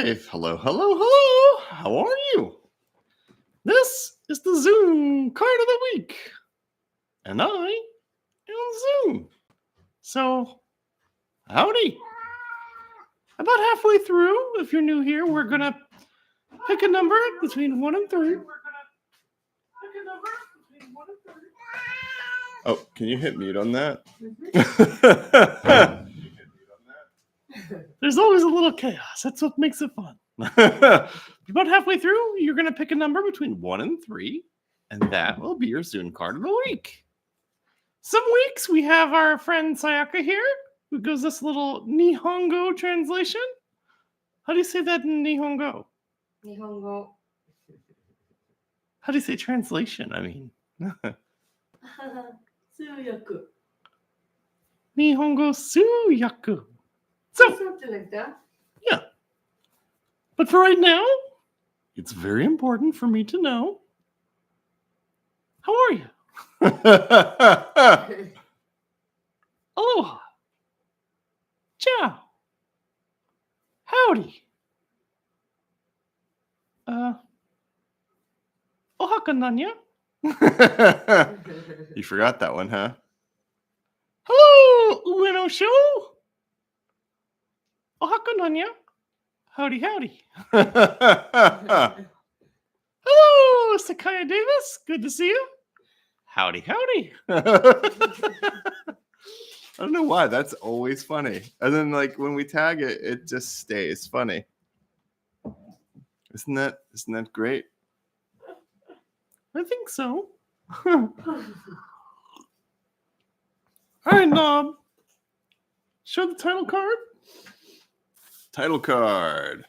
live. Hello, hello, hello. How are you? This is the Zoon Card of the Week. And I am Zoom. So, howdy. About halfway through, if you're new here, we're going to pick a number between 1 and 3. Oh, can you hit mute on that? There's always a little chaos. That's what makes it fun. About halfway through, you're going to pick a number between 1 and 3, and that will be your Zoon Card of the Week. Some weeks we have our friend Sayaka here, who gives us a little Nihongo translation. How do you say that in Nihongo? Nihongo. How do you say translation? I mean, Suyaku. Nihongo Suyaku. So, Something like that. yeah. But for right now, it's very important for me to know, how are you? Aloha. Ciao. Howdy. Ohaka nanya? You forgot that one, huh? Hello, Ueno Show. Ohaka nanya? Howdy, howdy. Hello, Sakaya Davis. Good to see you. Howdy, howdy. I don't know why. That's always funny. And then, like, when we tag it, it just stays funny. Isn't that great? I think so. All right, Knob. Show the title card. Title card.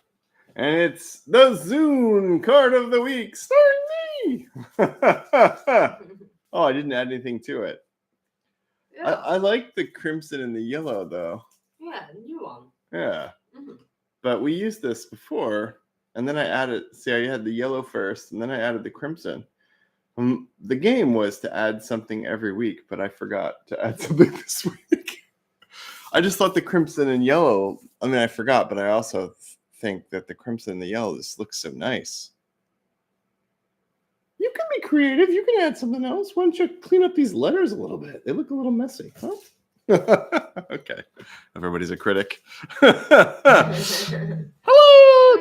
And it's the Zoon Card of the Week, starring me. Oh, I didn't add anything to it. Yeah. I like the crimson and the yellow, though. Yeah, new one. Yeah. Mm-hmm. But we used this before, and then I added, see, I had the yellow first, and then I added the crimson. The game was to add something every week, but I forgot to add something this week. I just thought the crimson and yellow, I mean, I forgot, but I also think that the crimson and the yellow just looks so nice. You can be creative. You can add something else. Why don't you clean up these letters a little bit? They look a little messy, huh? Okay. Everybody's a critic. Hello,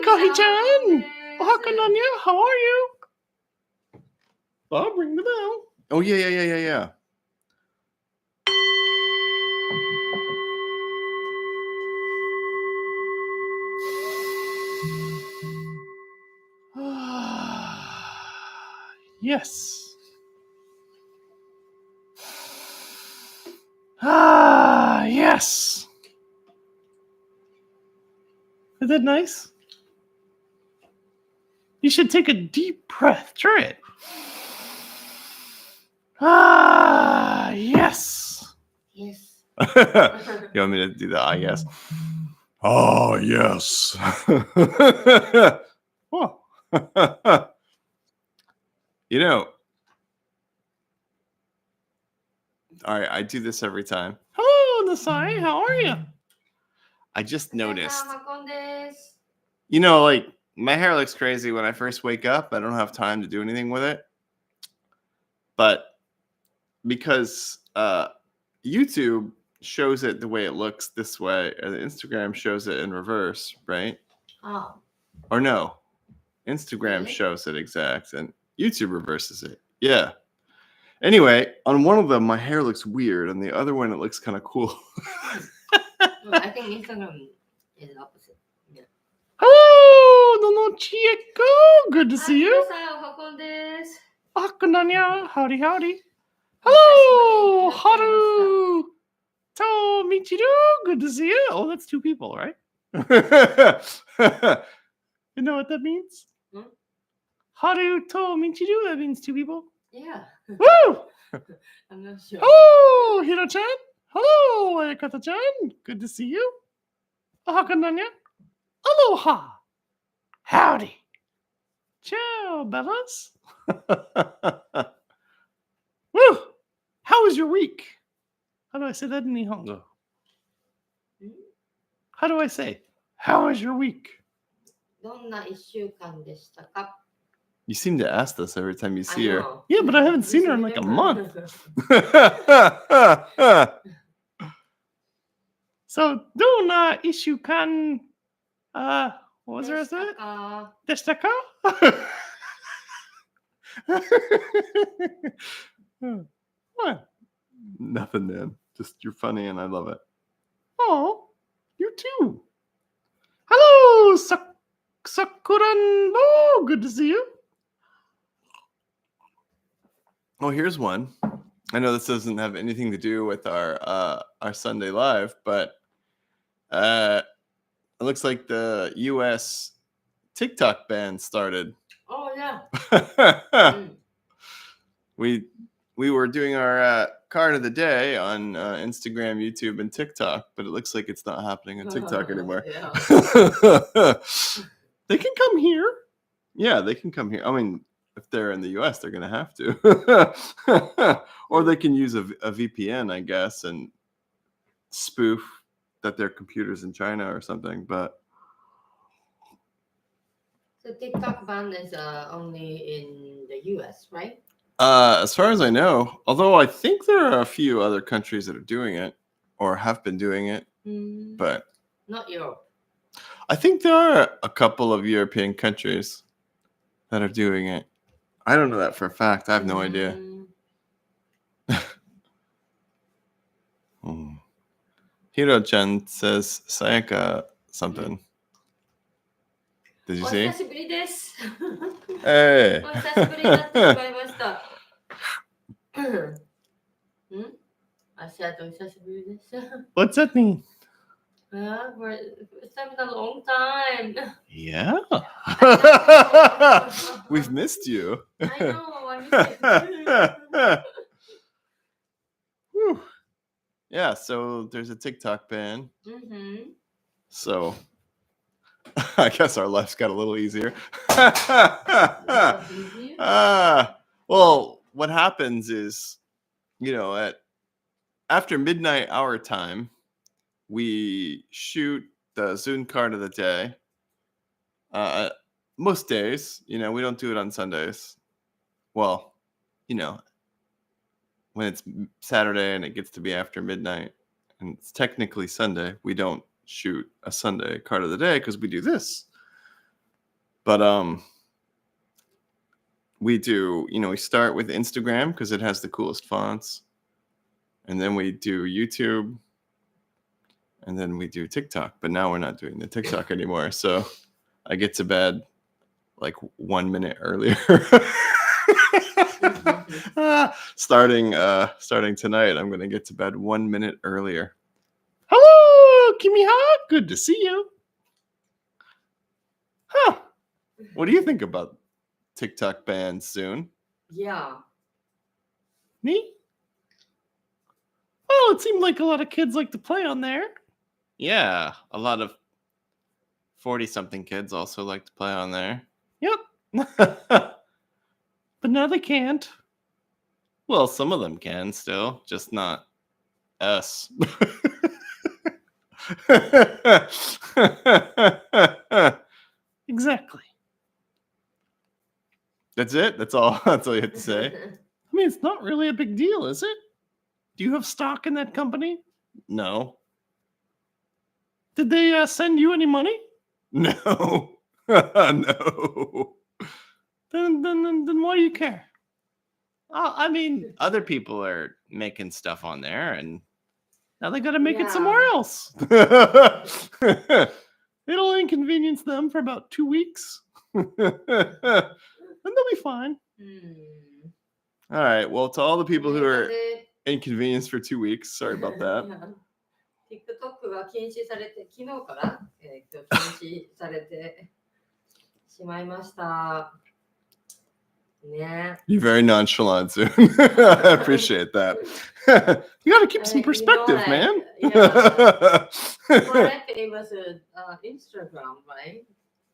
Kahi-chan. Ohaka nanya. How are you? Bob, ring the bell. Oh, yeah. Yes. Yes. Is that nice? You should take a deep breath. Try it. Yes. Yes. You want me to do the yes? Oh, yes. Oh. You know, all right, I do this every time. Hello, Nasai, how are you? I just noticed. You know, like, my hair looks crazy when I first wake up. I don't have time to do anything with it. But because YouTube shows it the way it looks this way, and Instagram shows it in reverse, right? Oh. Or no, Instagram Really? shows it exact, and YouTube reverses it. Yeah. Anyway, on one of them, my hair looks weird, and the other one, it looks kind of cool. I think Instagram is opposite. Yeah. Hello, Nono Chieko. Good to see you. Akunanya. Howdy, howdy. Hello, Haru. To Michiru. Good to see you. Oh, that's 2 people, right? You know what that means? Haru to Michiru. That means 2 people. Yeah. Woo! I'm not sure. Oh, Hiro-chan. Hello, Ayakata-chan. Good to see you. Ahakananya. Aloha. Howdy. Ciao, Bellas. Woo! How was your week? How do I say that in Nihongo? How do I say, how was your week? どんな一週間でしたか? You seem to ask this every time you I see her. know. Yeah, but I haven't You seen her in should like a remember. month. So, どんな一週間 what was the rest of it? でしたか? What? Nothing, man. Just you're funny and I love it. Oh, you too. Hello, Sakuran. Oh, good to see you. Oh, here's one. I know this doesn't have anything to do with our Sunday live, but it looks like the U.S. TikTok ban started. Oh, yeah. We were doing our card of the day on Instagram, YouTube, and TikTok, but it looks like it's not happening on TikTok anymore. Yeah. They can come here. Yeah, they can come here. I mean, if they're in the US, they're going to have to. Or they can use a VPN, I guess, and spoof that their computer's in China or something. But So TikTok ban is only in the US, right? as far as I know, although I think there are a few other countries that are doing it or have been doing it, but not Europe. I think there are a couple of European countries that are doing it. I don't know that for a fact. I have no idea. Hiro-chan says Sayaka something. Did you see? お久しぶりです。 Hey. お久しぶりになってしまいました。足跡久しぶりです。What's that mean? For it's been a long time. Yeah. We've missed you. I know, I missed Whew. Yeah, so there's a TikTok ban. you. So I guess our lives got a little easier. Well, what happens is, after midnight our time, we shoot the Zoon Card of the day. Most days, we don't do it on Sundays. Well, when it's Saturday and it gets to be after midnight and it's technically Sunday, we don't shoot a Sunday card of the day because we do this. But we do, we start with Instagram because it has the coolest fonts. And then we do YouTube. And then we do TikTok. But now we're not doing the TikTok anymore. So I get to bed like 1 minute earlier. Starting tonight, I'm going to get to bed 1 minute earlier. Hello, Kimiha. Good to see you. Huh. What do you think about TikTok bans soon? Yeah. Me? Well, it seemed like a lot of kids like to play on there. Yeah, a lot of 40-something kids also like to play on there. Yep. But now they can't. Well, some of them can still, just not us. Exactly. That's it? That's all you have to say? I mean, it's not really a big deal, is it? Do you have stock in that company? No. Did they send you any money? No. No. Then why do you care? I mean, other people are making stuff on there, and now they got to make it somewhere else. It'll inconvenience them for about 2 weeks, and they'll be fine. All right. Well, to all the people who are inconvenienced for 2 weeks, sorry about that. TikTok が禁止されて、昨日から、禁止されてしまいました。ね。 You're very nonchalant, Zoon. I appreciate that. You got to keep some perspective, man. Yeah. It was Instagram, right?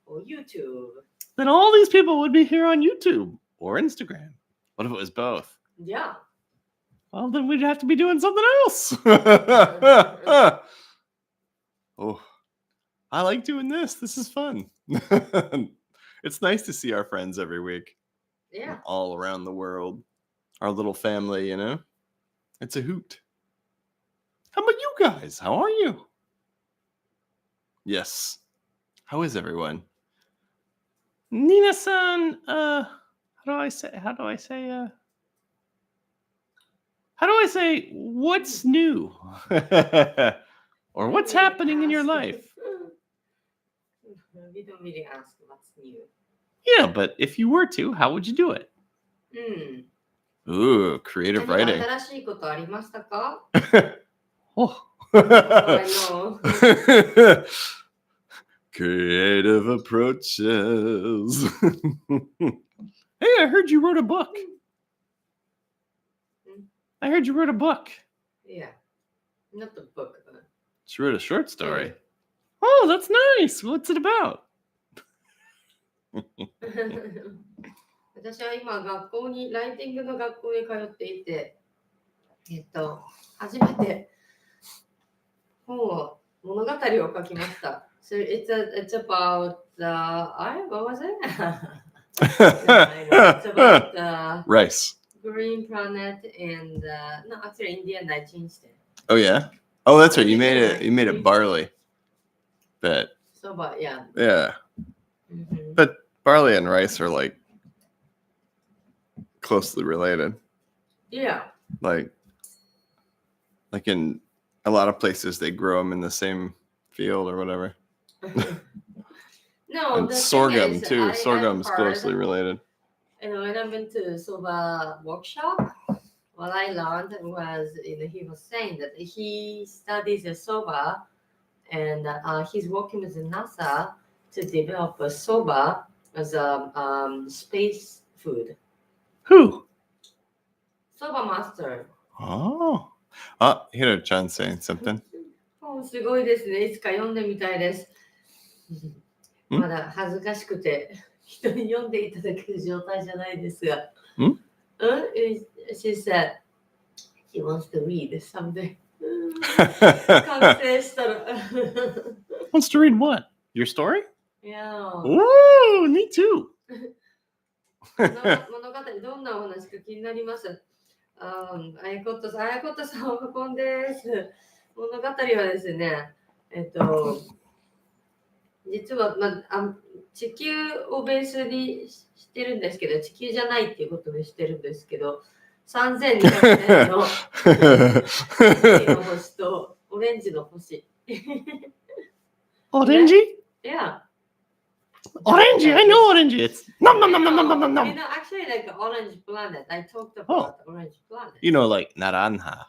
Or YouTube. Then all these people would be here on YouTube or Instagram. What if it was both? Yeah. Well, then we'd have to be doing something else. Oh, I like doing this. This is fun. It's nice to see our friends every week. Yeah. All around the world. Our little family, you know? It's a hoot. How about you guys? How are you? Yes. How is everyone? Nina-san, how do I say what's new? Or what's happening in your life? We don't really ask what's new. Yeah, but if you were to, how would you do it? Ooh, creative writing. 新しいことありましたか? Oh. I know. Creative approaches. Hey, I heard you wrote a book. I heard you wrote a book. Yeah. Not the book. She wrote a short story. Oh, that's nice. What's it about? 私は今ライティングの学校に通っていて、初めて物語を書きました。So it's about what was it? It's about rice. Green planet and no, actually Indian I changed it. Oh yeah. Oh, that's right. You made it barley. But soba, yeah. Yeah. Mm-hmm. But barley and rice are like closely related. Yeah. Like in a lot of places they grow them in the same field or whatever. No, and sorghum too. Sorghum's closely related. And when I went to soba workshop, what I learned was he was saying that he studies the soba, and he's working with NASA to develop a soba as a space food. Who? Soba master. Oh. Hiro-chan saying something. すごいですね。いつか読んでみたいです。まだ恥ずかしくて人に読んでいただける状態じゃないですが。She said she wants to read something. 完成したら。Wants to read what? Your story? Yeah. Ooh, me too. 物語どんなお話か気になります。あやことさんおはこんです。物語はですね、実は、地球をベースにしてるんですけど、地球じゃないっていうことにしてるんですけど、3200年の緑の星とオレンジの星。Orange? Yeah. Orange, I know orange. It's nom nom nom nom nom nom nom. Actually, like orange planet. I talked about orange planet. Like naranja.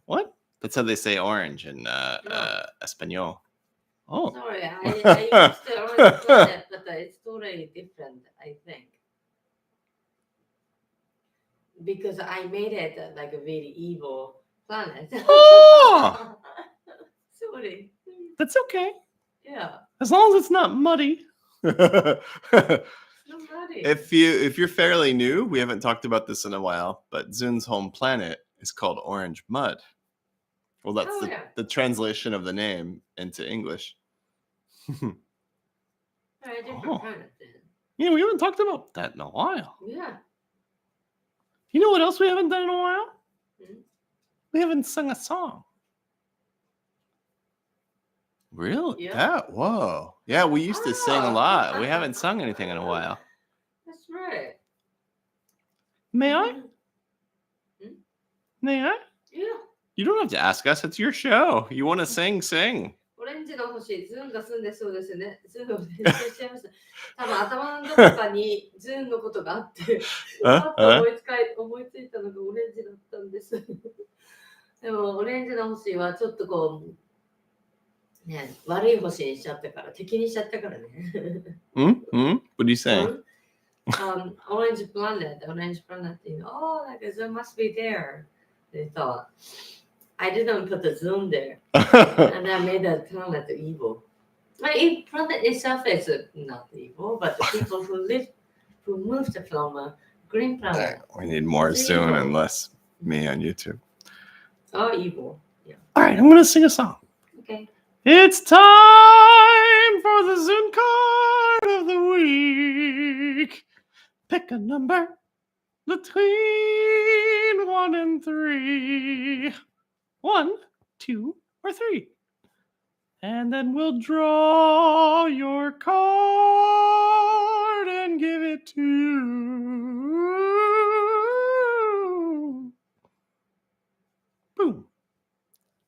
What? That's how they say orange in Espanol. Oh. Sorry, I used the orange planet, but it's totally different, I think. Because I made it like a very evil planet. Oh! Sorry. That's okay. Yeah. As long as it's not muddy. Muddy. If you're fairly new, we haven't talked about this in a while, but Zoon's home planet is called Orange Mud. Well, that's the translation of the name into English. Very different planet then. Yeah, we haven't talked about that in a while. Yeah. You know what else we haven't done in a while? Mm-hmm. We haven't sung a song. Really? Yeah. Whoa. Yeah, we used to sing a lot. We haven't sung anything in a while. That's right. May I? May I? Yeah. You don't have to ask us. It's your show. You want to sing, sing. オレンジの星、ズーンが住んでそうですね。ズーンを勉強しちゃいました。多分頭のどこかにズーンのことがあって、パッと思いついたのがオレンジだったんです。でも、オレンジの星はちょっとこう、ね、悪い星にしちゃったから、敵にしちゃったからね。What are you saying? Orange planet, oh, like a Zoom must be there. They thought. I didn't put the Zoom there. And I made the planet evil. The planet itself is not evil, but the people who moved from a green planet. We need more Zoom and less me on YouTube. Oh, evil. Yeah. All right, I'm going to sing a song. Okay. It's time for the Zoon Card of the week. Pick a number between 1 and 3. 1, 2, or 3. And then we'll draw your card and give it to... Boom.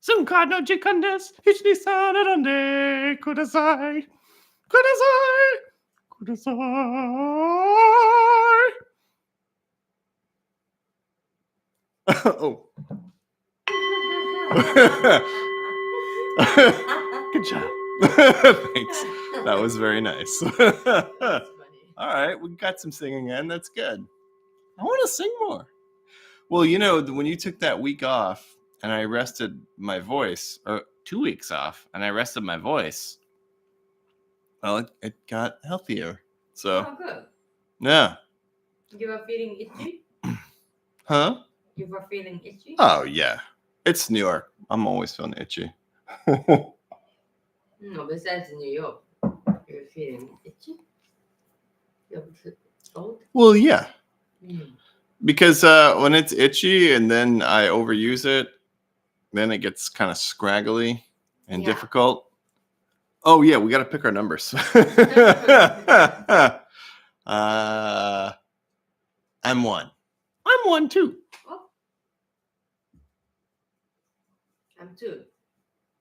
Zoom card no jikan desu. Ichi san arande kudasai. Kudasai. Kudasai. Oh. Good job. Thanks. That was very nice. All right, we got some singing in. That's good. I want to sing more. Well, you know, when you took that week off and I rested my voice, or 2 weeks off, and I rested my voice, well, it got healthier. So, Oh, good. Yeah. You were feeling itchy? Huh? You were feeling itchy? Oh, yeah. It's New York. I'm always feeling itchy. No, besides New York, you're feeling itchy? You're cold? Well, yeah. Mm. Because when it's itchy and then I overuse it, then it gets kind of scraggly and difficult. Oh, yeah, we got to pick our numbers. I'm 1. I'm 1 too. Oh. I'm 2.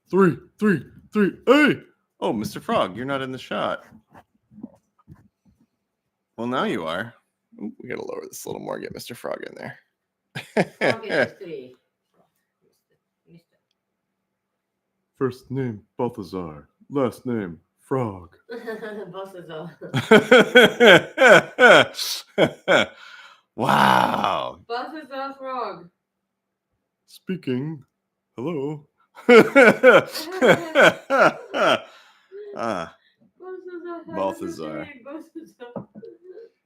3, 3, 3. Hey! Oh, Mr. Frog, you're not in the shot. Well, now you are. Ooh, we got to lower this a little more, get Mr. Frog in there. Okay, 3. First name, Balthazar. Last name, Frog. Balthazar. Wow. Balthazar Frog. Speaking. Hello. Balthazar.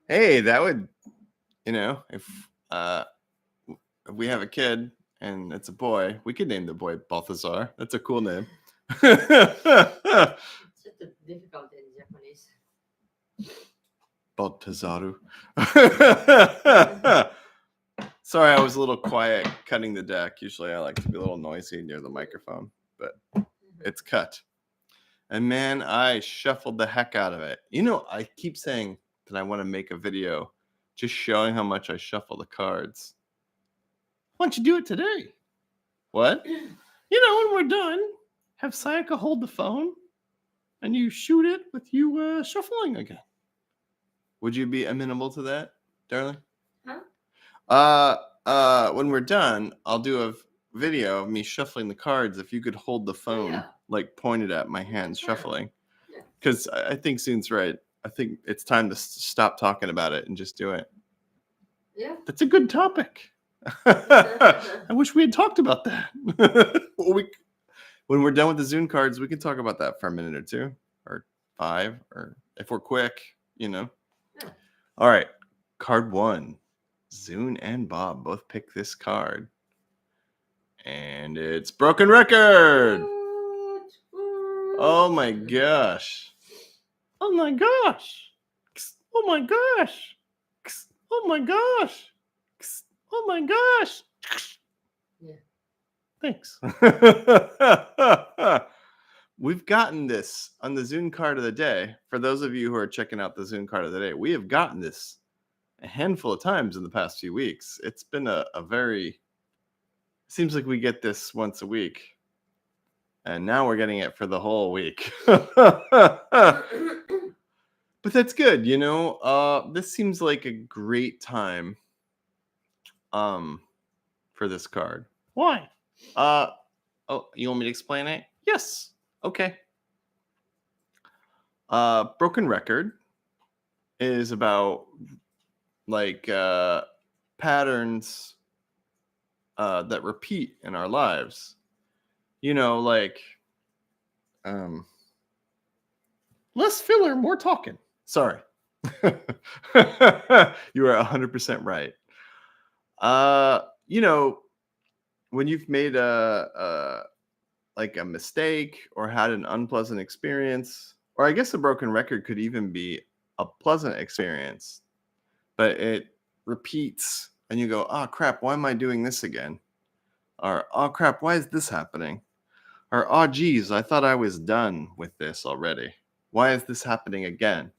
Hey, that would, if we have a kid and it's a boy, we could name the boy Balthazar. That's a cool name. It's just difficult in Japanese. Baltazaru. Sorry, I was a little quiet cutting the deck. Usually I like to be a little noisy near the microphone, but it's cut. And man, I shuffled the heck out of it. I keep saying that I want to make a video just showing how much I shuffle the cards. Why don't you do it today? What? When we're done, have Sayaka hold the phone and you shoot it with you shuffling again. Would you be amenable to that, darling? Huh? When we're done, I'll do a video of me shuffling the cards. If you could hold the phone, like pointed at my hands shuffling. Because I think Zoon's right. I think it's time to stop talking about it and just do it. Yeah. That's a good topic. I wish we had talked about that. When we're done with the Zoon cards, we can talk about that for a minute or 2 or 5, or if we're quick, Yeah. All right. Card 1. Zoon and Bob both pick this card. And it's Broken Record. Oh my gosh. Oh my gosh. Oh my gosh. Oh my gosh. Oh my gosh. Yeah. Thanks. We've gotten this on the Zoon card of the day. For those of you who are checking out the Zoon card of the day, we have gotten this a handful of times in the past few weeks. It's been a very... Seems like we get this once a week. And now we're getting it for the whole week. But that's good, this seems like a great time for this card. Why? You want me to explain it? Yes. Okay. Broken Record is about patterns that repeat in our lives. Less filler, more talking. Sorry. You are 100% right. When you've made a like a mistake or had an unpleasant experience, or I guess a broken record could even be a pleasant experience, but it repeats and you go, oh crap, why am I doing this again? Or, oh crap, why is this happening? Or, oh geez, I thought I was done with this already. Why is this happening again?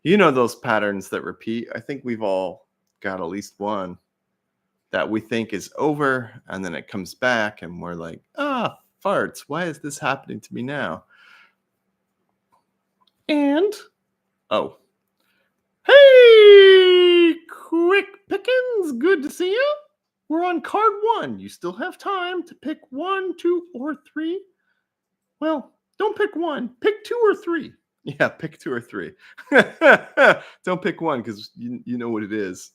You know those patterns that repeat. I think we've all got at least one that we think is over, and then it comes back and we're like, ah, farts, why is this happening to me now? And, oh, hey, Quick Pickens, good to see you. We're on card 1. You still have time to pick 1, 2, or 3. Well, don't pick 1. Pick 2 or 3. Yeah, pick 2 or 3. Don't pick 1 because you know what it is.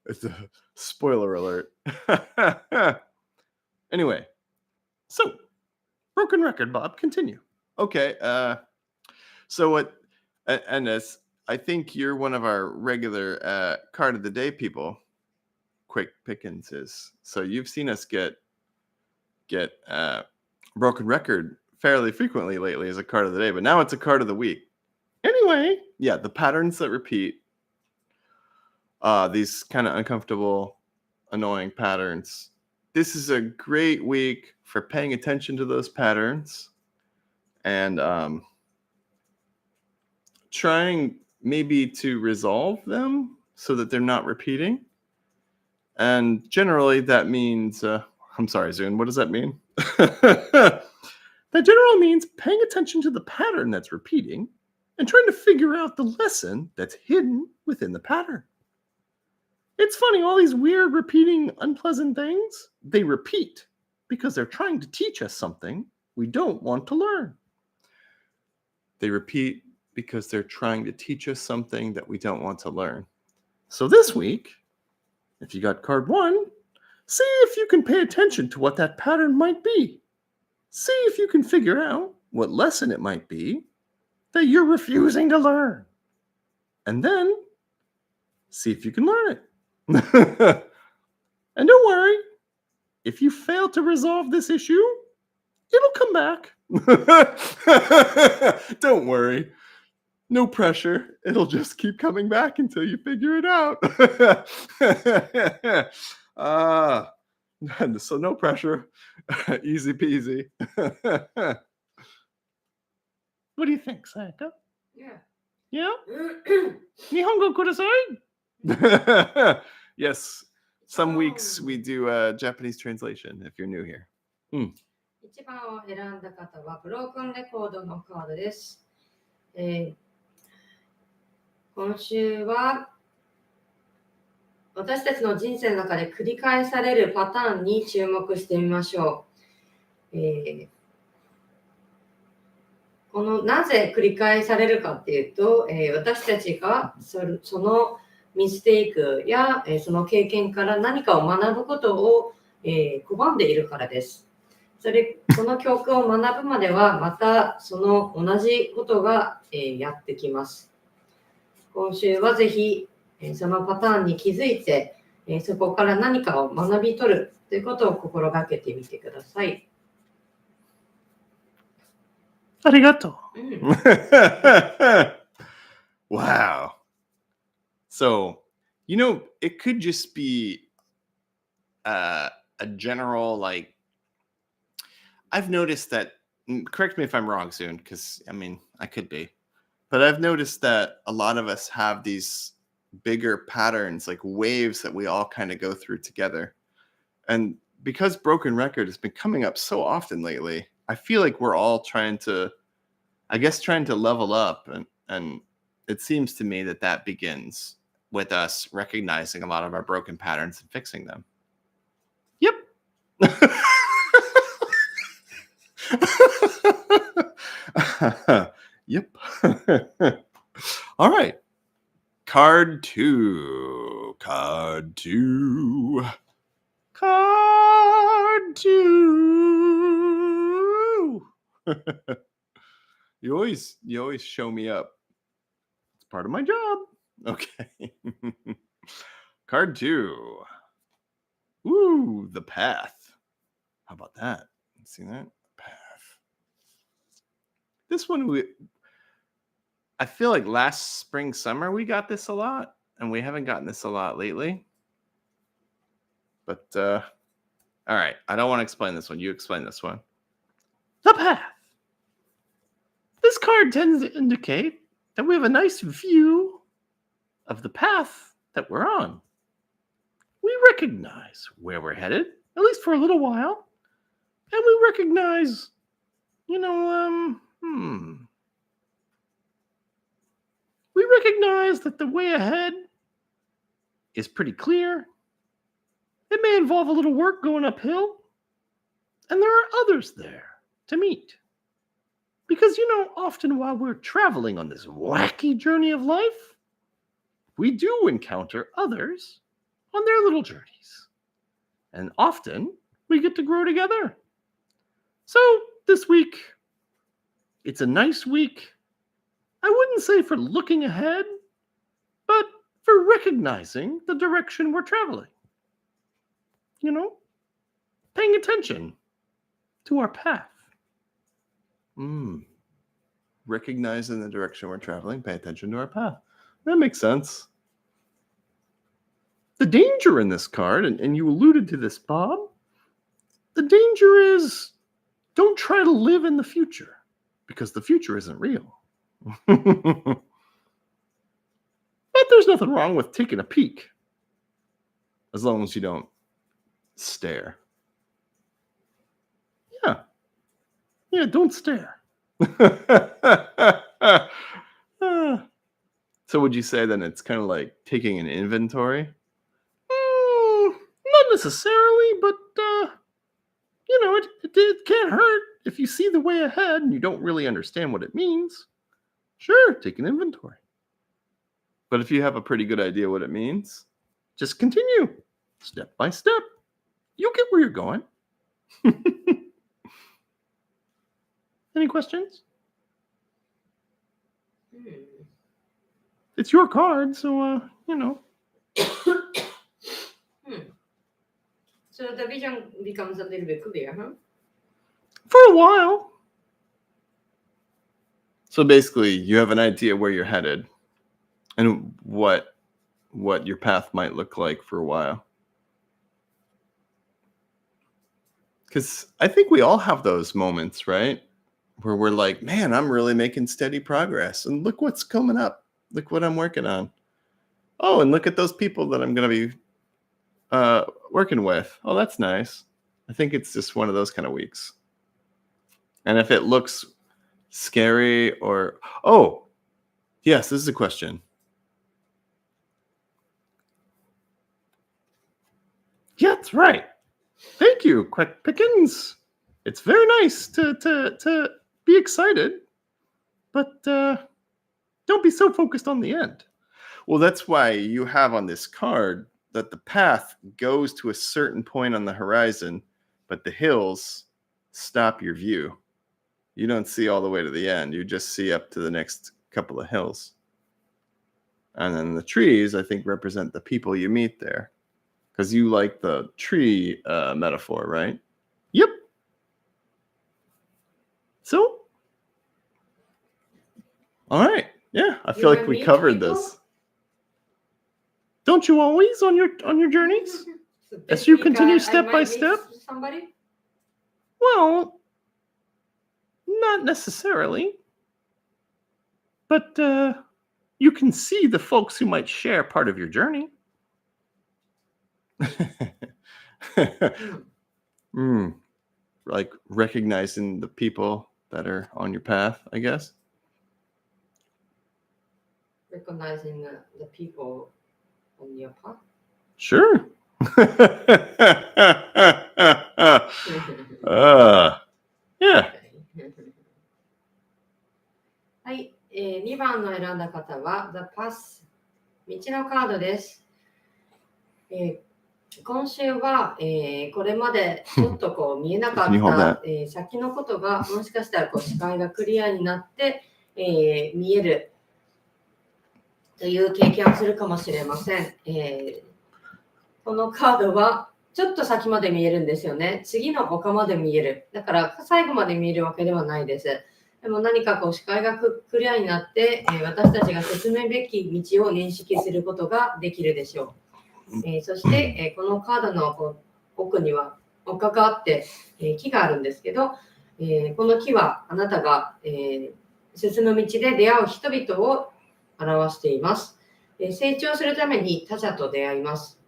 It's a spoiler alert. Anyway, so broken record, Bob. Continue. Okay. So what? And as I think you're one of our regular card of the day people. Quick Pickens is. So you've seen us get broken record fairly frequently lately as a card of the day, but now it's a card of the week. Anyway, yeah, the patterns that repeat, these kind of uncomfortable, annoying patterns. This is a great week for paying attention to those patterns and trying maybe to resolve them so that they're not repeating. And generally that means, I'm sorry, Zoon, what does that mean? That generally means paying attention to the pattern that's repeating and trying to figure out the lesson that's hidden within the pattern. It's funny, all these weird, repeating, unpleasant things, they repeat because they're trying to teach us something we don't want to learn. They repeat because they're trying to teach us something that we don't want to learn. So this week, if you got card 1, see if you can pay attention to what that pattern might be. See if you can figure out what lesson it might be that you're refusing to learn. And then see if you can learn it. And don't worry, if you fail to resolve this issue, it'll come back. Don't worry. No pressure. It'll just keep coming back until you figure it out. So no pressure. Easy peasy. What do you think, Sayaka? Yeah. Yeah? Nihongo kudasai? Yes. Some weeks we do a Japanese translation if you're new here. 1番を選んだ方はブロークンレコードのカードです。今週は私たちの人生の中で繰り返されるパターンに注目してみましょう。このなぜ繰り返されるかっていうと、私たちがそのミステイクやその経験から何かを学ぶことを拒んでいるからです。この教訓を学ぶまではまたその同じことがやってきます。今週はぜひそのパターンに気づいてそこから何かを学び取るということを心がけてみてください。Arigato. Wow. So, it could just be a general, like, I've noticed that, correct me if I'm wrong soon, because, I could be. But I've noticed that a lot of us have these bigger patterns, like waves that we all kind of go through together. And because broken record has been coming up so often lately, I feel like we're all trying to level up. And it seems to me that begins with us recognizing a lot of our broken patterns and fixing them. Yep. Yep. All right. Card 2. Card 2. Card 2. You always show me up. It's part of my job. Okay. Card 2. Ooh, the path. How about that? See that? Path. this one, I feel like last spring, summer, we got this a lot, and we haven't gotten this a lot lately. But, all right, I don't want to explain this one. You explain this one. The path. This card tends to indicate that we have a nice view of the path that we're on. We recognize where we're headed, at least for a little while. And we recognize, we recognize that the way ahead is pretty clear. It may involve a little work going uphill. And there are others there to meet. Because, often while we're traveling on this wacky journey of life, we do encounter others on their little journeys. And often we get to grow together. So this week, it's a nice week. I wouldn't say for looking ahead, but for recognizing the direction we're traveling. Paying attention to our path. Recognizing the direction we're traveling, pay attention to our path. That makes sense. The danger in this card, and you alluded to this, Bob, the danger is don't try to live in the future because the future isn't real. But there's nothing wrong with taking a peek as long as you don't stare. Yeah, don't stare. So would you say then it's kind of like taking an inventory? Not necessarily, but it can't hurt if you see the way ahead and you don't really understand what it means. Sure, take an inventory. But if you have a pretty good idea what it means, just continue step by step. You'll get where you're going. Any questions? It's your card, so, So the vision becomes a little bit clear, huh? For a while. So basically, you have an idea where you're headed and what your path might look like for a while. Because I think we all have those moments, right? Where we're like, man, I'm really making steady progress. And look what's coming up. Look what I'm working on. Oh, and look at those people that I'm going to be working with. Oh, that's nice. I think it's just one of those kind of weeks. And if it looks scary or... Oh, yes, this is a question. Yeah, that's right. Thank you, Quick Pickens. It's very nice to be excited, but don't be so focused on the end. Well, that's why you have on this card that the path goes to a certain point on the horizon, but the hills stop your view. You don't see all the way to the end. You just see up to the next couple of hills. And then the trees, I think, represent the people you meet there. Because you like the tree metaphor, right? Yep. So, all right. Yeah, I feel like we covered this. Don't you always on your journeys? So As you this week, continue I step might by meet step? somebody? Well, not necessarily. But you can see the folks who might share part of your journey. Like recognizing the people that are on your path, I guess. Recognizing the people on your path? Sure. Yeah. はい、2番の選んだ方は The Pass 道のカードです。今週は、これまでちょっとこう見えなかった、先のことがもしかしたらこう視界がクリアになって、見えるという経験をするかもしれません。このカードはちょっと先まで見えるんですよね。次の丘まで見える。だから最後まで見えるわけではないです。でも何かこう視界がクリアになって、私たちが進むべき道を認識することができるでしょう。そして、このカードのこう奥には丘があって、木があるんですけど、この木はあなたが、進む道で出会う人々を表しています。成長するために他者と出会います。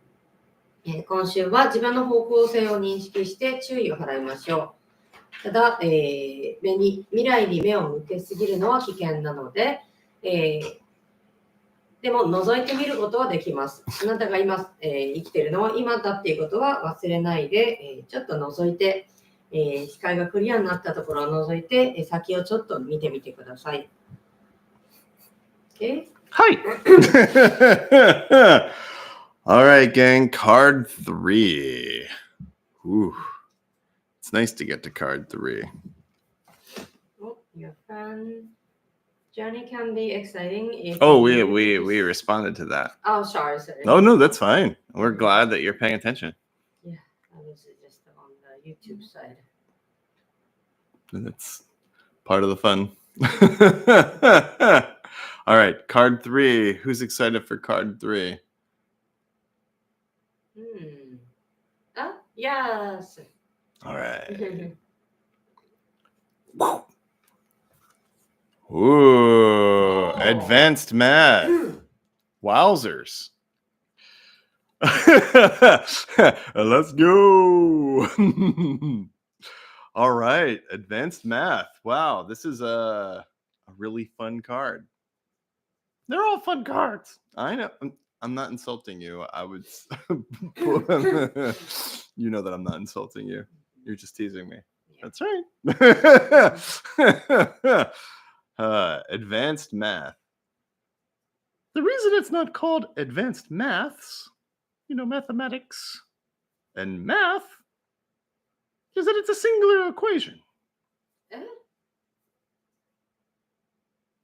今週は自分の方向性を認識して注意を払いましょう。ただ、未来に目を向けすぎるのは危険なので、でも覗いてみることはできます。あなたが今、生きているのは今だっていうことは忘れないで、ちょっと覗いて、視界がクリアになったところを覗いて、先をちょっと見てみてください。Okay? Hi. All right, gang. Card 3. Ooh. It's nice to get to card 3. Oh, your friend journey can be exciting. If we responded to that. Oh, sorry. Oh, no, that's fine. We're glad that you're paying attention. Yeah, I was just on the YouTube side. That's part of the fun. All right, card 3. Who's excited for card 3? Yes. All right. Ooh, advanced math. Wowzers. Let's go. All right, advanced math. Wow, this is a really fun card. They're all fun cards. I know. I'm not insulting you. I would. You know that I'm not insulting you. You're just teasing me. Yeah. That's right. Advanced math. The reason it's not called advanced maths, mathematics and math, is that it's a singular equation.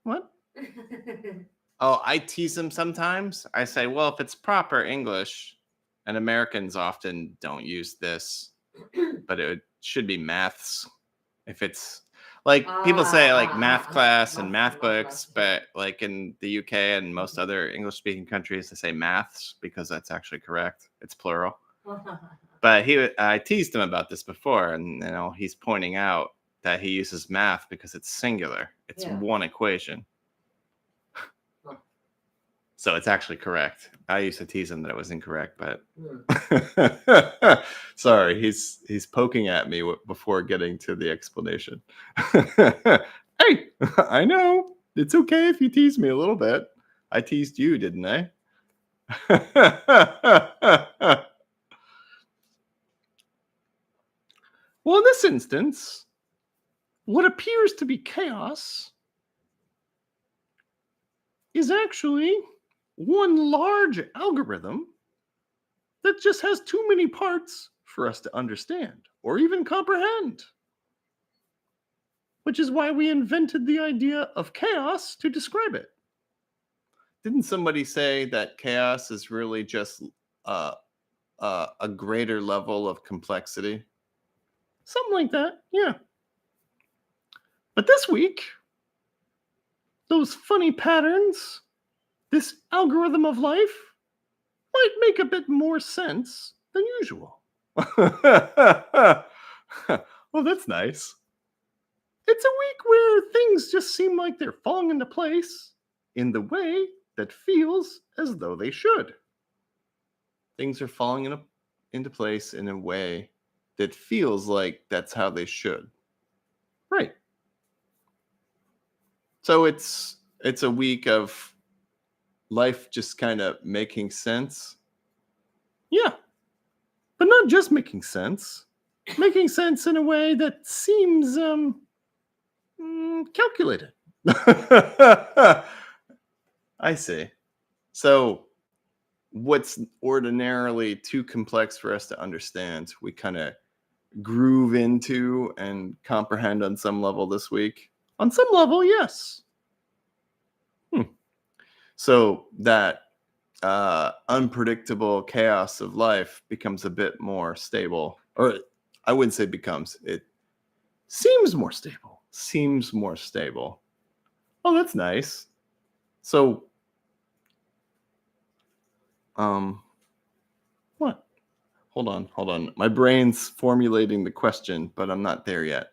What? Oh, I tease them sometimes. I say, well, if it's proper English, and Americans often don't use this, but it should be maths. If it's like people say like math class and math books, but like in the UK and most other English-speaking countries, they say maths because that's actually correct. It's plural. But I teased him about this before, and he's pointing out that he uses math because it's singular. It's one equation. So it's actually correct. I used to tease him that it was incorrect, but sorry, he's poking at me before getting to the explanation. Hey, I know. It's okay if you tease me a little bit. I teased you, didn't I? Well, in this instance, what appears to be chaos is actually one large algorithm that just has too many parts for us to understand or even comprehend. Which is why we invented the idea of chaos to describe it. Didn't somebody say that chaos is really just a greater level of complexity? Something like that, yeah. But this week, those funny patterns, this algorithm of life, might make a bit more sense than usual. Well, that's nice. It's a week where things just seem like they're falling into place in the way that feels as though they should. Things are falling into place in a way that feels like that's how they should. Right. So it's a week of life just kind of making sense. Yeah. But not just making sense. Making sense in a way that seems calculated. I see. So what's ordinarily too complex for us to understand, we kind of groove into and comprehend on some level this week. On some level, yes. So that unpredictable chaos of life becomes a bit more stable. Or I wouldn't say becomes. It seems more stable. seems more stable. Oh, that's nice. So, what? Hold on. My brain's formulating the question, but I'm not there yet.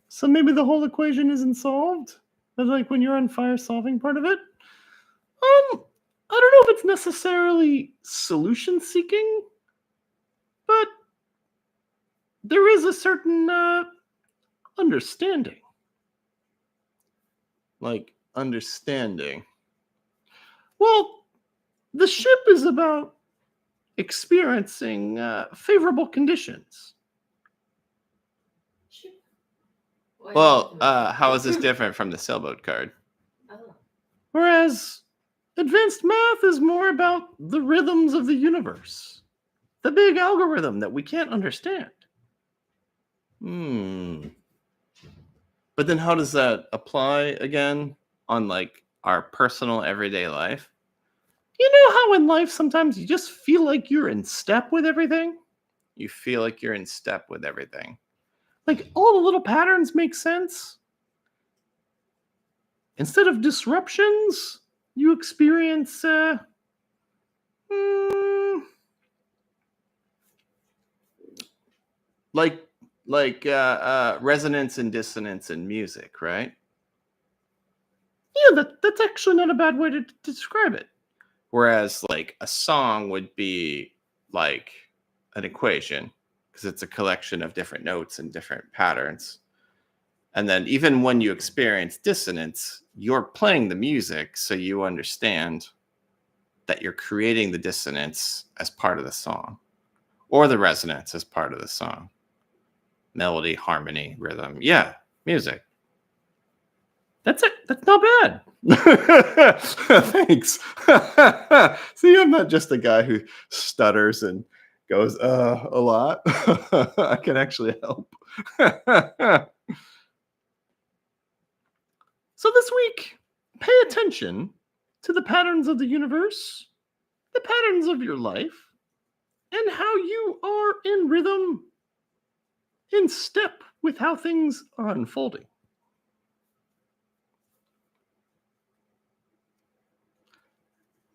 So maybe the whole equation isn't solved, but like when you're on fire solving part of it. I don't know if it's necessarily solution seeking, but there is a certain understanding. Like understanding. Well, the ship is about experiencing favorable conditions. Well, how is this different from the sailboat card? Whereas advanced math is more about the rhythms of the universe, the big algorithm that we can't understand. But then how does that apply again on like our personal everyday life? You know how in life sometimes you just feel like you're in step with everything? You feel like you're in step with everything. Like all the little patterns make sense. Instead of disruptions, you experience like resonance and dissonance in music, right? Yeah, that's actually not a bad way to describe it. Whereas like a song would be like an equation because it's a collection of different notes and different patterns. And then even when you experience dissonance, you're playing the music, so you understand that you're creating the dissonance as part of the song, or the resonance as part of the song. Melody, harmony, rhythm. Yeah, music. That's it. That's not bad. Thanks. See, I'm not just a guy who stutters and goes a lot. I can actually help. So this week, pay attention to the patterns of the universe, the patterns of your life, and how you are in rhythm, in step with how things are unfolding.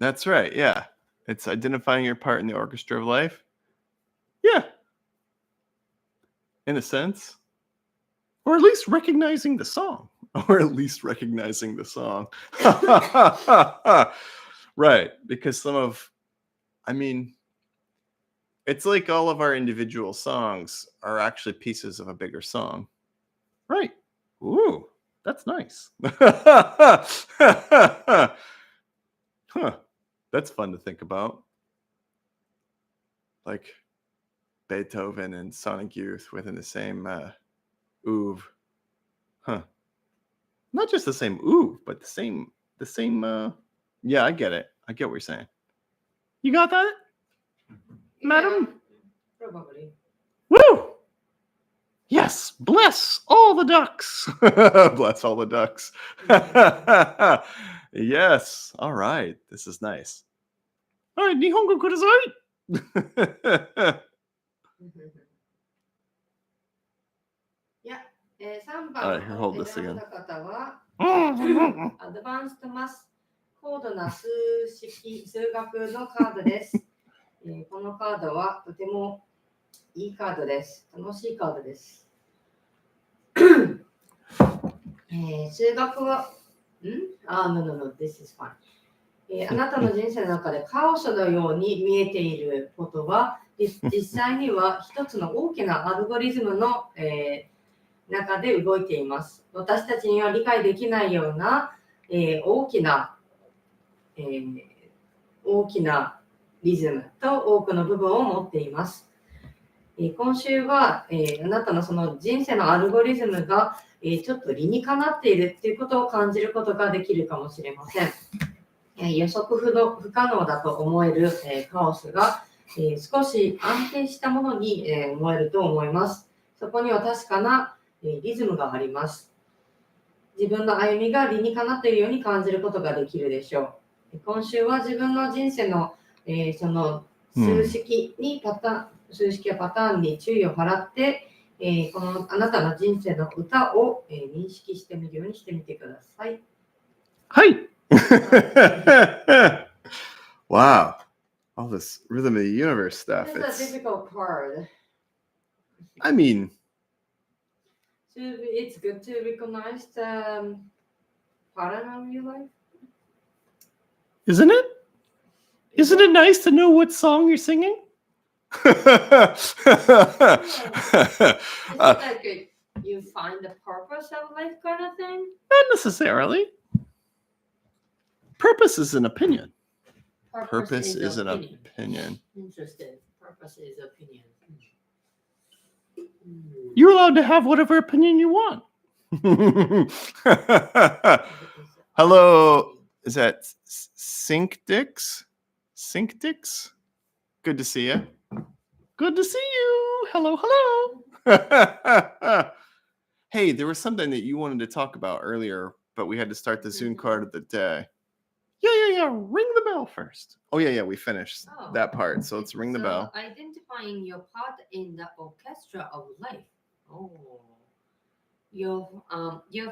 That's right, yeah. It's identifying your part in the orchestra of life. Yeah. In a sense. Or at least recognizing the song. Right, because it's like all of our individual songs are actually pieces of a bigger song. Right. Ooh, that's nice. Huh. That's fun to think about. Like Beethoven and Sonic Youth within the same oeuvre. Huh. Not just the same oeuvre, but the same yeah, I get it. I get what you're saying. You got that? Madam? Probably. Woo! Yes, bless all the ducks. Bless all the ducks. Yes. All right. This is nice. All right, Nihongo kudasai. Yeah, 3番 Alright, here, hold を this 選ん again. だ方は、アドバンストマス高度な数学のカードです。このカードはとてもいいカードです。楽しいカードです。数学は、No, this is fine. あなたの人生の中でカオスのように見えていることは、実際には一つの大きなアルゴリズムの、中で動いています。私たちには理解できないような、大きなリズムと多くの部分を持っています。今週は、あなたのその人生のアルゴリズムが、ちょっと理にかなっているということを感じることができるかもしれません。予測不可能だと思える、カオスが、少し安定したものに、思えると思います。そこには確かな、リズムがあります。自分の歩みが理にかなっているように感じることができるでしょう。今週は自分の人生の、その数式やパターンに注意を払って、このあなたの人生の歌を、認識してみるようにしてみてください。はい。Wow. All this Rhythm of the Universe stuff. It's a difficult card. I mean, it's good to recognize the pattern of your life. isn't it? Isn't it nice to know what song you're singing? It's like you find the purpose of life kind of thing? Not necessarily. Purpose is an opinion. Purpose is an opinion. Interesting. Purpose is opinion. You're allowed to have whatever opinion you want. Hello. Is that Syncdix? Syncdix? Good to see you. Good to see you. Hello, hello. Hey, there was something that you wanted to talk about earlier, but we had to start the Zoon card of the day. Yeah. Ring the bell first. Oh, yeah. We finished that part. So let's ring the bell. Identifying your part in the orchestra of life. Oh. You're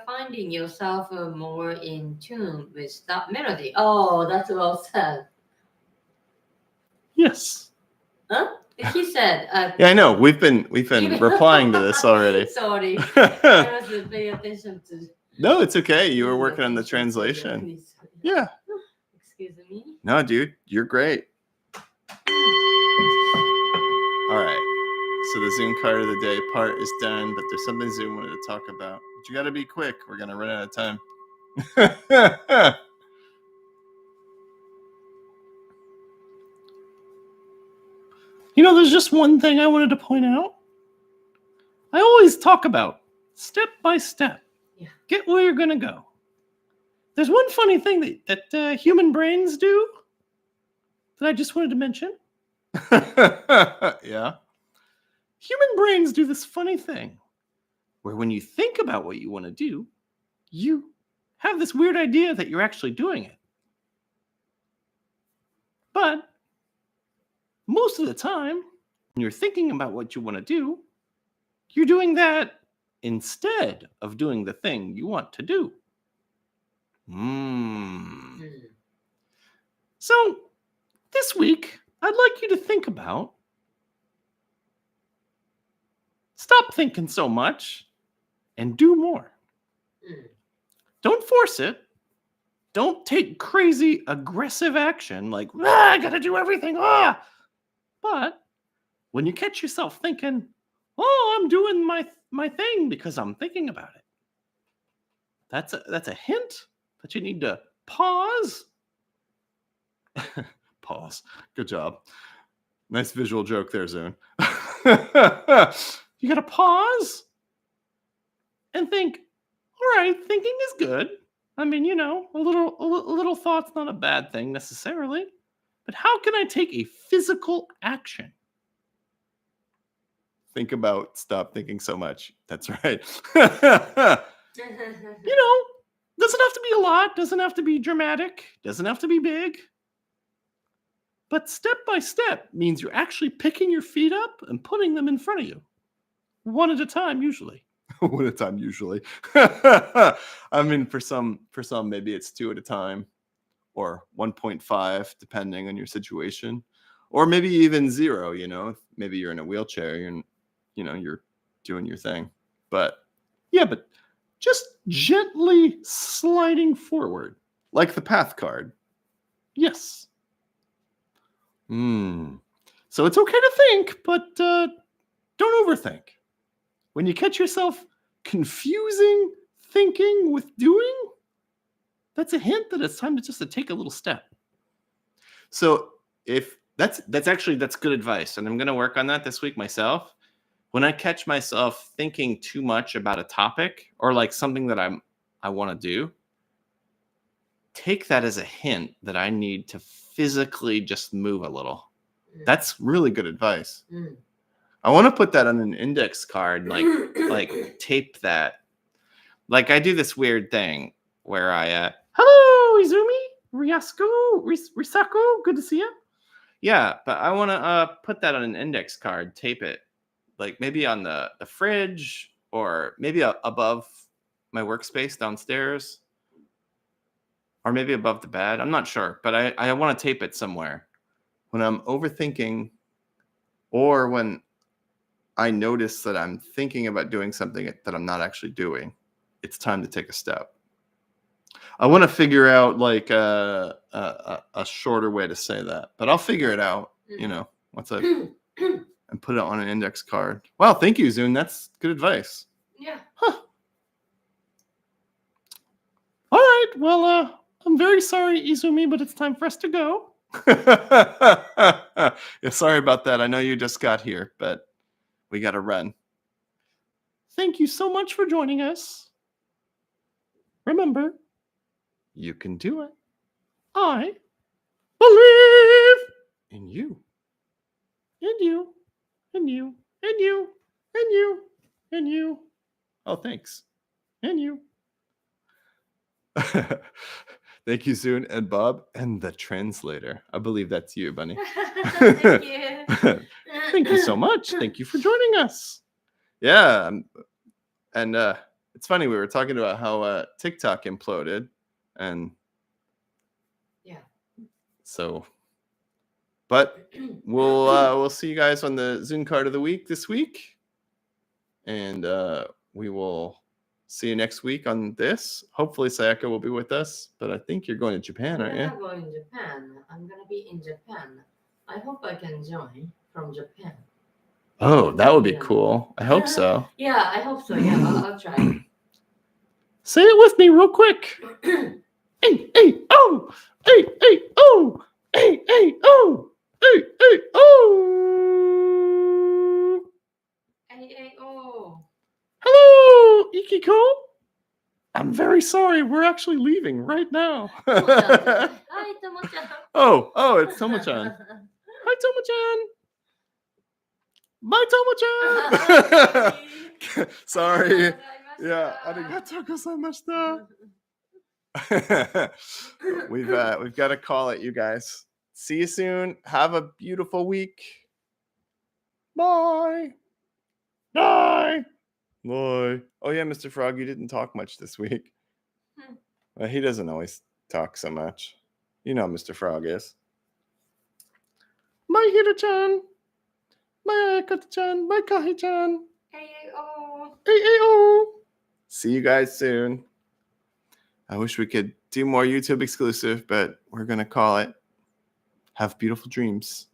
finding yourself more in tune with that melody. Oh, that's well said. Yes. Huh? He said. Yeah, I know. We've been replying to this already. Sorry. I wasn't paying attention to. No, it's okay. You were working on the translation. Yeah. Excuse me. No, dude, you're great. All right. So the Zoom card of the day part is done, but there's something Zoom wanted to talk about. But you got to be quick. We're going to run out of time. You know, there's just one thing I wanted to point out. I always talk about step by step. Yeah. Get where you're going to go. There's one funny thing that human brains do that I just wanted to mention. Yeah. Human brains do this funny thing where when you think about what you want to do, you have this weird idea that you're actually doing it. But most of the time, when you're thinking about what you want to do, you're doing that instead of doing the thing you want to do. So, this week, I'd like you to think about stop thinking so much and do more. Don't force it. Don't take crazy aggressive action like, I gotta do everything. But when you catch yourself thinking, I'm doing my thing because I'm thinking about it, that's a hint that you need to pause. Pause. Good job. Nice visual joke there, Zoon. You gotta pause and think, all right, thinking is good. I mean, you know, a little thought's not a bad thing necessarily. But how can I take a physical action? Think about stop thinking so much. That's right. You know, doesn't have to be a lot, doesn't have to be dramatic, doesn't have to be big. But step by step means you're actually picking your feet up and putting them in front of you. One at a time, usually. One at a time, usually. I mean, for some, maybe it's two at a time. Or 1.5, depending on your situation. Or maybe even 0, you know. Maybe you're in a wheelchair, you're doing your thing. But just gently sliding forward, like the path card. Yes. So it's okay to think, but don't overthink. When you catch yourself confusing thinking with doing, that's a hint that it's time to take a little step. So if that's good advice, and I'm going to work on that this week myself. When I catch myself thinking too much about a topic or like something that I want to do, take that as a hint that I need to physically just move a little. That's really good advice. I want to put that on an index card, like tape that. Like I do this weird thing where I hello, Izumi, Risako, good to see you. Yeah, but I want to put that on an index card, tape it, like maybe on the fridge or maybe above my workspace downstairs or maybe above the bed. I'm not sure, but I want to tape it somewhere when I'm overthinking or when I notice that I'm thinking about doing something that I'm not actually doing. It's time to take a step. I want to figure out like a shorter way to say that, but I'll figure it out, once I and put it on an index card. Wow, thank you, Zoon. That's good advice. Yeah. Huh. All right. Well, I'm very sorry, Izumi, but it's time for us to go. Yeah, sorry about that. I know you just got here, but we got to run. Thank you so much for joining us. Remember, you can do it. I believe in you. And you. And you. And you. And you. And you. Oh, thanks. And you. Thank you, Zoon and Bob and the translator. I believe that's you, Bunny. Thank you. Thank you so much. Thank you for joining us. Yeah. And it's funny, we were talking about how TikTok imploded. And yeah. So, but we'll see you guys on the Zoon Card of the Week this week. And we will see you next week on this. Hopefully Sayaka will be with us, but I think you're going to Japan, aren't you? I'm going to Japan. I'm going to be in Japan. I hope I can join from Japan. Oh, that would be cool. I hope so. Yeah, I hope so. Yeah, I'll try. Say it with me real quick. Hey, hey, oh! Hey, hey, oh! Hey, hey, oh! Hey, hey, oh! Hey, hey, oh! Hello, Ikiko. I'm very sorry. We're actually leaving right now. Hi, Tomo-chan. Oh, it's Tomo-chan. Hi, Tomo-chan. Bye, Tomo-chan. Sorry. Yeah, arigatou gozaimashita. We've got to call it, you guys. See you soon. Have a beautiful week. Bye. Bye. Bye. Oh yeah, Mr. Frog, you didn't talk much this week. Well, he doesn't always talk so much. You know how Mr. Frog is. Bye, Hiro-chan. Bye, Ayakata-chan. Bye, Kahi-chan. Hey, hey, oh. Hey, hey, oh. See you guys soon. I wish we could do more YouTube exclusive, but we're going to call it Have Beautiful Dreams.